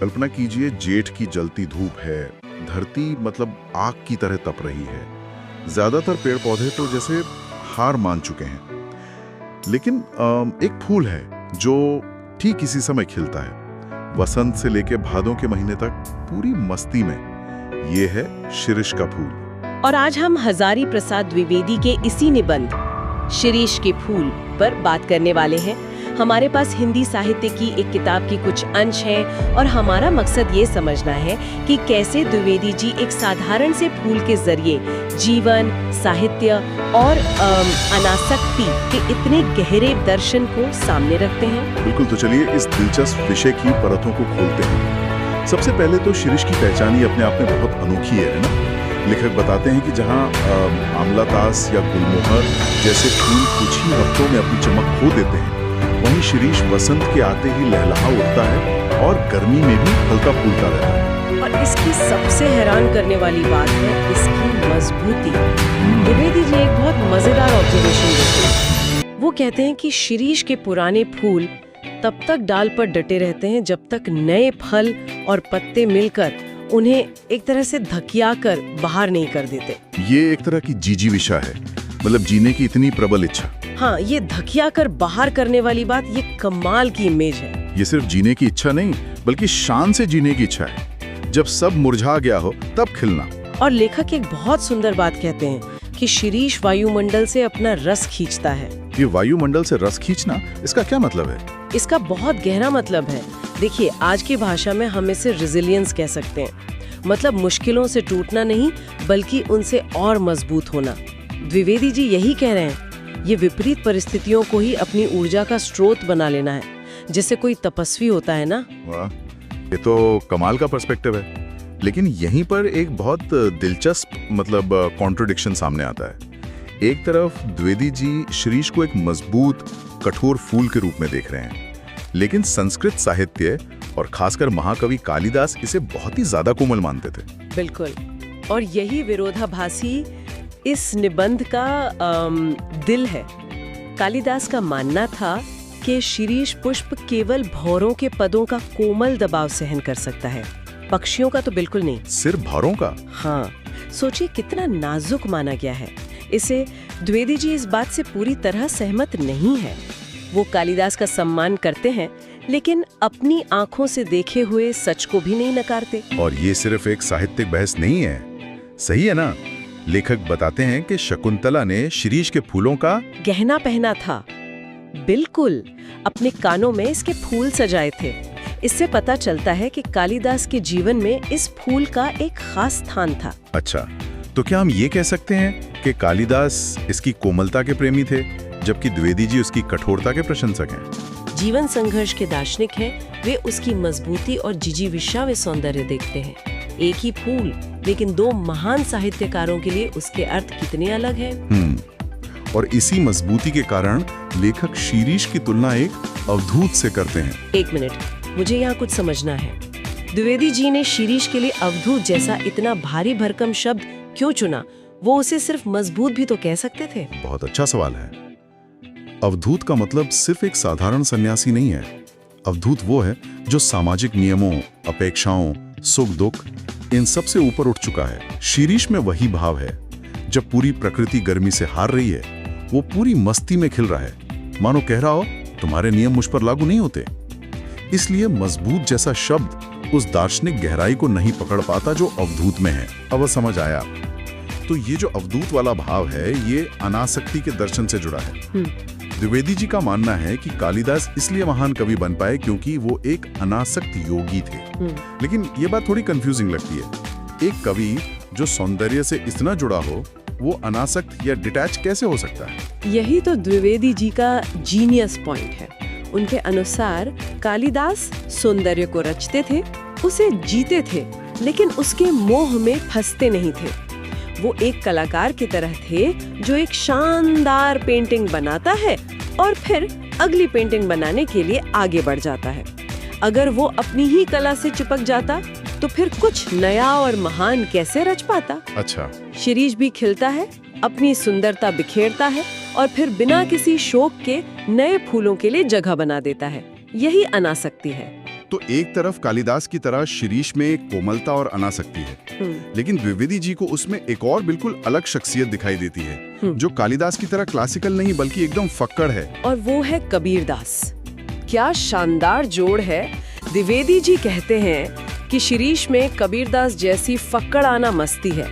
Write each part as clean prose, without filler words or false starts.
कल्पना कीजिए, जेठ की जलती धूप है, धरती मतलब आग की तरह तप रही है। ज्यादातर पेड़ पौधे तो जैसे हार मान चुके हैं, लेकिन एक फूल है जो ठीक इसी समय खिलता है, वसंत से लेके भादों के महीने तक पूरी मस्ती में। ये है शिरीष का फूल। और आज हम हजारी प्रसाद द्विवेदी के इसी निबंध शिरीष के फूल पर बात करने वाले हैं। हमारे पास हिंदी साहित्य की एक किताब की कुछ अंश हैं और हमारा मकसद ये समझना है कि कैसे द्विवेदी जी एक साधारण से फूल के जरिए जीवन, साहित्य और अनासक्ति के इतने गहरे दर्शन को सामने रखते हैं। बिल्कुल, तो चलिए इस दिलचस्प विषय की परतों को खोलते हैं। सबसे पहले तो शिरीष की पहचान ही अपने आप में बहुत अनोखी है ना। लेखक बताते हैं कि जहाँ आमलातास या गुलमोहर जैसे फूल कुछ ही हफ्तों में अपनी चमक खो देते हैं, वहीं शिरीष वसंत के आते ही लहलहा उठता है और गर्मी में भी हल्का फूलता रहता है। और इसकी सबसे हैरान करने वाली बात है इसकी मजबूती। द्विवेदी जी एक बहुत मजेदार ऑब्जर्वेशन देते हैं। वो कहते हैं कि शिरीष के पुराने फूल तब तक डाल पर डटे रहते हैं जब तक नए फल और पत्ते मिलकर उन्हें एक तरह से धकिया कर बाहर नहीं कर देते। ये एक तरह की जीजीविषा है, मतलब जीने की इतनी प्रबल इच्छा। हाँ, ये धकिया कर बाहर करने वाली बात, ये कमाल की इमेज है। ये सिर्फ जीने की इच्छा नहीं, बल्कि शान से जीने की इच्छा है। जब सब मुरझा गया हो तब खिलना। और लेखक एक बहुत सुंदर बात कहते हैं कि शिरीष वायुमंडल से अपना रस खींचता है। ये वायुमंडल से रस खींचना, इसका क्या मतलब है? इसका बहुत गहरा मतलब है। देखिए, आज की भाषा में हम इसे रेजिलियंस कह सकते हैं, मतलब मुश्किलों से टूटना नहीं, बल्कि उनसे और मजबूत होना। द्विवेदी जी यही कह रहे हैं, ये विपरीत परिस्थितियों को ही अपनी ऊर्जा का स्रोत बना लेना है, जैसे कोई तपस्वी होता है ना। वाह, ये तो कमाल का पर्सपेक्टिव है। लेकिन यहीं पर एक बहुत दिलचस्प मतलब कॉन्ट्रडिक्शन सामने आता है। एक तरफ द्विवेदी जी शिरीष को एक मजबूत, कठोर फूल के रूप में देख रहे हैं, लेकिन संस्कृत साहित्य और खासकर महाकवि कालिदास इसे बहुत ही ज्यादा कोमल मानते थे। बिल्कुल, और यही विरोधाभासी इस निबंध का दिल है। कालिदास का मानना था कि शिरीष पुष्प केवल भौरों के पदों का कोमल दबाव सहन कर सकता है, पक्षियों का तो बिल्कुल नहीं। सिर्फ भौरों का? हाँ, सोचिए कितना नाजुक माना गया है इसे। द्विवेदी जी इस बात से पूरी तरह सहमत नहीं है। वो कालिदास का सम्मान करते हैं, लेकिन अपनी आंखों से देखे हुए सच को भी नहीं नकारते। और ये सिर्फ एक साहित्यिक बहस नहीं है, सही है ना? लेखक बताते हैं कि शकुंतला ने शिरीष के फूलों का गहना पहना था। बिल्कुल, अपने कानों में इसके फूल सजाए थे। इससे पता चलता है कि कालिदास के जीवन में इस फूल का एक खास स्थान था। अच्छा, तो क्या हम ये कह सकते हैं कि कालिदास इसकी कोमलता के प्रेमी थे, जबकि द्विवेदी जी उसकी कठोरता के प्रशंसक हैं? जीवन संघर्ष के दार्शनिक हैं, वे उसकी मजबूती और जिजीविषा व सौंदर्य देखते हैं। एक ही फूल, लेकिन दो महान साहित्यकारों के लिए उसके अर्थ कितने अलग हैं। और इसी मजबूती के कारण लेखक शिरीष की तुलना एक अवधूत से करते हैं। एक मिनट, मुझे यहाँ कुछ समझना है। द्विवेदी जी ने शिरीष के लिए अवधूत जैसा इतना भारी भरकम शब्द क्यों चुना? वो उसे सिर्फ मजबूत भी तो कह सकते थे। बहुत अच्छा सवाल है। अवधूत का मतलब सिर्फ एक साधारण सन्यासी नहीं है। अवधूत वो है जो सामाजिक नियमों, अपेक्षाओं, सुख दुख, इन सब से ऊपर उठ चुका है। शिरीष में वही भाव है। जब पूरी प्रकृति गर्मी से हार रही है, वो पूरी मस्ती में खिल रहा है, मानो कह रहा हो तुम्हारे नियम मुझ पर लागू नहीं होते। इसलिए मजबूत जैसा शब्द उस दार्शनिक गहराई को नहीं पकड़ पाता जो अवधूत में है। अब समझ आया? तो ये जो अवधूत वाला भाव है, ये अनासक्ति के दर्शन से जुड़ा है। द्विवेदी जी का मानना है कि कालिदास इसलिए महान कवि बन पाए क्योंकि वो एक अनासक्त योगी थे। लेकिन ये बात थोड़ी कंफ्यूजिंग लगती है। एक कवि जो सौंदर्य से इतना जुड़ा हो, वो अनासक्त या डिटैच कैसे हो सकता है? यही तो द्विवेदी जी का जीनियस पॉइंट है। उनके अनुसार कालिदास सौंदर्य को रचते थे, उसे जीते थे, लेकिन उसके मोह में फंसते नहीं थे। वो एक कलाकार की तरह थे जो एक शानदार पेंटिंग बनाता है और फिर अगली पेंटिंग बनाने के लिए आगे बढ़ जाता है। अगर वो अपनी ही कला से चिपक जाता तो फिर कुछ नया और महान कैसे रच पाता? अच्छा, शिरीष भी खिलता है, अपनी सुंदरता बिखेरता है और फिर बिना किसी शौक के नए फूलों के लिए जगह बना देता है। यही अनासक्ति है। तो एक तरफ कालिदास की तरह शिरीष में कोमलता और अनासक्ति है, लेकिन द्विवेदी जी को उसमें एक और बिल्कुल अलग शख्सियत दिखाई देती है, जो कालिदास की तरह क्लासिकल नहीं बल्कि एकदम फक्कड़ है। और वो है कबीरदास। क्या शानदार जोड़ है। द्विवेदी जी कहते हैं कि शिरीष में कबीरदास जैसी फक्कड़ाना मस्ती है।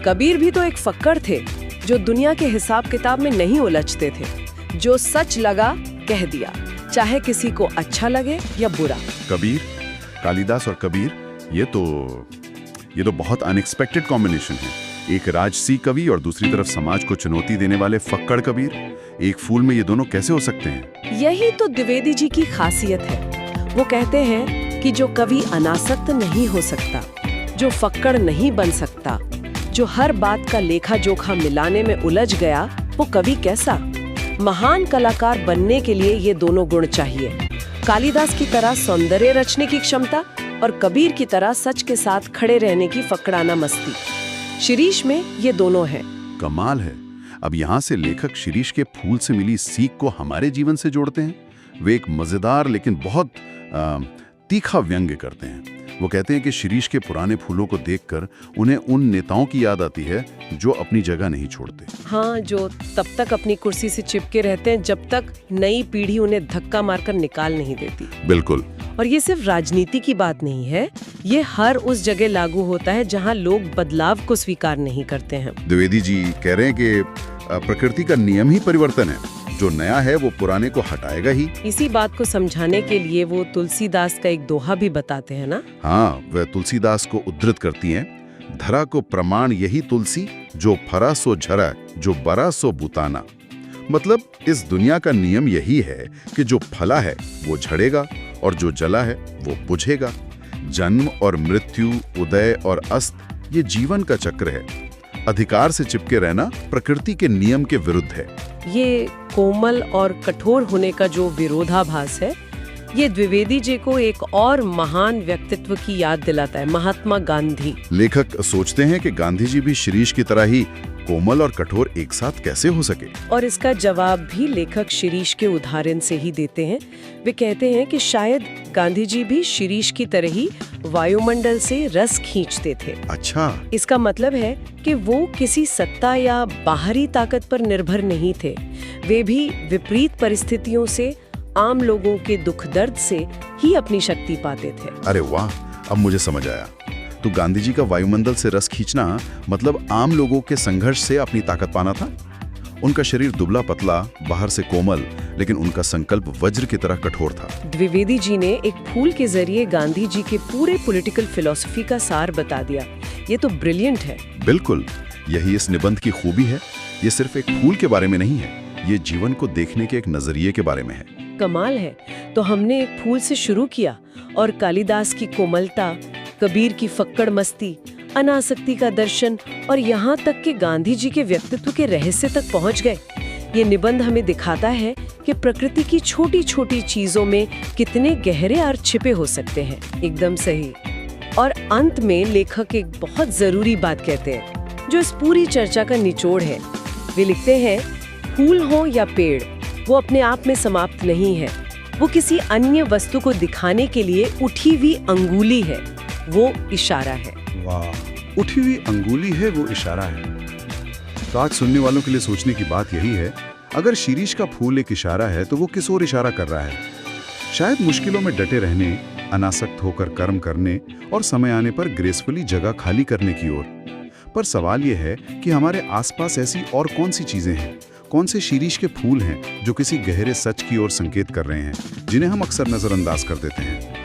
कबीर भी तो एक फक्कड़ थे, जो दुनिया के हिसाब किताब में नहीं उलझते थे, जो सच लगा कह दिया, चाहे किसी को अच्छा लगे या बुरा। कबीर, कालिदास और कबीर, ये तो बहुत अनएक्सपेक्टेड कॉम्बिनेशन है। एक राजसी कवि और दूसरी तरफ समाज को चुनौती देने वाले फक्कड़ कबीर। एक फूल में ये दोनों कैसे हो सकते हैं? यही तो द्विवेदी जी की खासियत है। वो कहते हैं कि जो कवि अनासक्त नहीं हो सकता, जो फक्कड़ नहीं बन सकता, जो हर बात का लेखा जोखा मिलाने में उलझ गया, वो कवि कैसा? महान कलाकार बनने के लिए ये दोनों गुण चाहिए। कालिदास की तरह सौंदर्य रचने की क्षमता और कबीर की तरह सच के साथ खड़े रहने की फकड़ाना मस्ती। शिरीष में ये दोनों हैं। कमाल है। अब यहाँ से लेखक शिरीष के फूल से मिली सीख को हमारे जीवन से जोड़ते हैं। वे एक मजेदार लेकिन बहुत तीखा व्यंग्य करते हैं। वो कहते हैं कि शिरीष के पुराने फूलों को देखकर उन्हें उन नेताओं की याद आती है जो अपनी जगह नहीं छोड़ते। हाँ, जो तब तक अपनी कुर्सी से चिपके रहते हैं जब तक नई पीढ़ी उन्हें धक्का मारकर निकाल नहीं देती। बिल्कुल। और ये सिर्फ राजनीति की बात नहीं है, ये हर उस जगह लागू होता है जहाँ लोग बदलाव को स्वीकार नहीं करते हैं। द्विवेदी जी कह रहे हैं कि प्रकृति का नियम ही परिवर्तन है। जो नया है वो पुराने को हटाएगा ही। इसी बात को समझाने के लिए वो तुलसीदास का एक दोहा भी बताते हैं ना। हाँ, वह तुलसीदास को उद्धृत करती हैं। धरा को प्रमाण यही तुलसी, जो फरा सो झरा, जो बरा सो बुताना। मतलब इस दुनिया का नियम यही है कि जो फला है वो झड़ेगा और जो जला है वो बुझेगा। जन्म और मृत्यु, उदय और अस्त, ये जीवन का चक्र है। अधिकार से चिपके रहना प्रकृति के नियम के विरुद्ध है। ये कोमल और कठोर होने का जो विरोधाभास है, ये द्विवेदी जी को एक और महान व्यक्तित्व की याद दिलाता है, महात्मा गांधी। लेखक सोचते हैं कि गांधी जी भी शिरीष की तरह ही कोमल और कठोर एक साथ कैसे हो सके, और इसका जवाब भी लेखक शिरीष के उदाहरण से ही देते हैं। वे कहते हैं कि शायद गांधी जी भी शिरीष की तरह ही वायुमंडल से रस खींचते थे। अच्छा। इसका मतलब है कि वो किसी सत्ता या बाहरी ताकत पर निर्भर नहीं थे। वे भी विपरीत परिस्थितियों से, आम लोगों के दुख दर्द से ही अपनी शक्ति पाते थे। अरे वाह, अब मुझे समझ आया। तो गांधी जी का वायुमंडल से रस खींचना मतलब आम लोगों के संघर्ष से अपनी ताकत पाना था। उनका शरीर दुबला पतला, बाहर से कोमल, लेकिन उनका संकल्प वज्र की तरह कठोर था। द्विवेदी जी ने एक फूल के जरिए गांधी जी के पूरे पॉलिटिकल फिलॉसफी का सार बता दिया। ये तो ब्रिलियंट है। बिल्कुल, यही इस निबंध की खूबी है। ये सिर्फ एक फूल के बारे में नहीं है, ये जीवन को देखने के एक नजरिए के बारे में है। कमाल है। तो हमने एक फूल से शुरू किया और कालिदास की कोमलता, कबीर की फक्कड़ मस्ती, अनासक्ति का दर्शन और यहाँ तक कि गांधी जी के व्यक्तित्व के रहस्य तक पहुँच गए। ये निबंध हमें दिखाता है कि प्रकृति की छोटी छोटी चीजों में कितने गहरे अर्थ छिपे हो सकते हैं। एकदम सही। और अंत में लेखक एक बहुत जरूरी बात कहते हैं, जो इस पूरी चर्चा का निचोड़ है। वे लिखते हैं, फूल हो या पेड़, वो अपने आप में समाप्त नहीं है। वो किसी अन्य वस्तु को दिखाने के लिए उठी हुई अंगुली है, वो इशारा है। वाह, उठी हुई अंगुली है, वो इशारा है। तो आज सुनने वालों के लिए सोचने की बात यही है, अगर शिरीष का फूल एक इशारा है तो वो किस ओर इशारा कर रहा है? शायद मुश्किलों में डटे रहने, अनासक्त होकर कर्म करने और समय आने पर ग्रेसफुली जगह खाली करने की ओर। पर सवाल ये है कि हमारे आसपास ऐसी और कौन सी चीजें हैं, कौन से शिरीष के फूल हैं जो किसी गहरे सच की ओर संकेत कर रहे हैं, जिन्हें हम अक्सर नजरअंदाज कर देते हैं।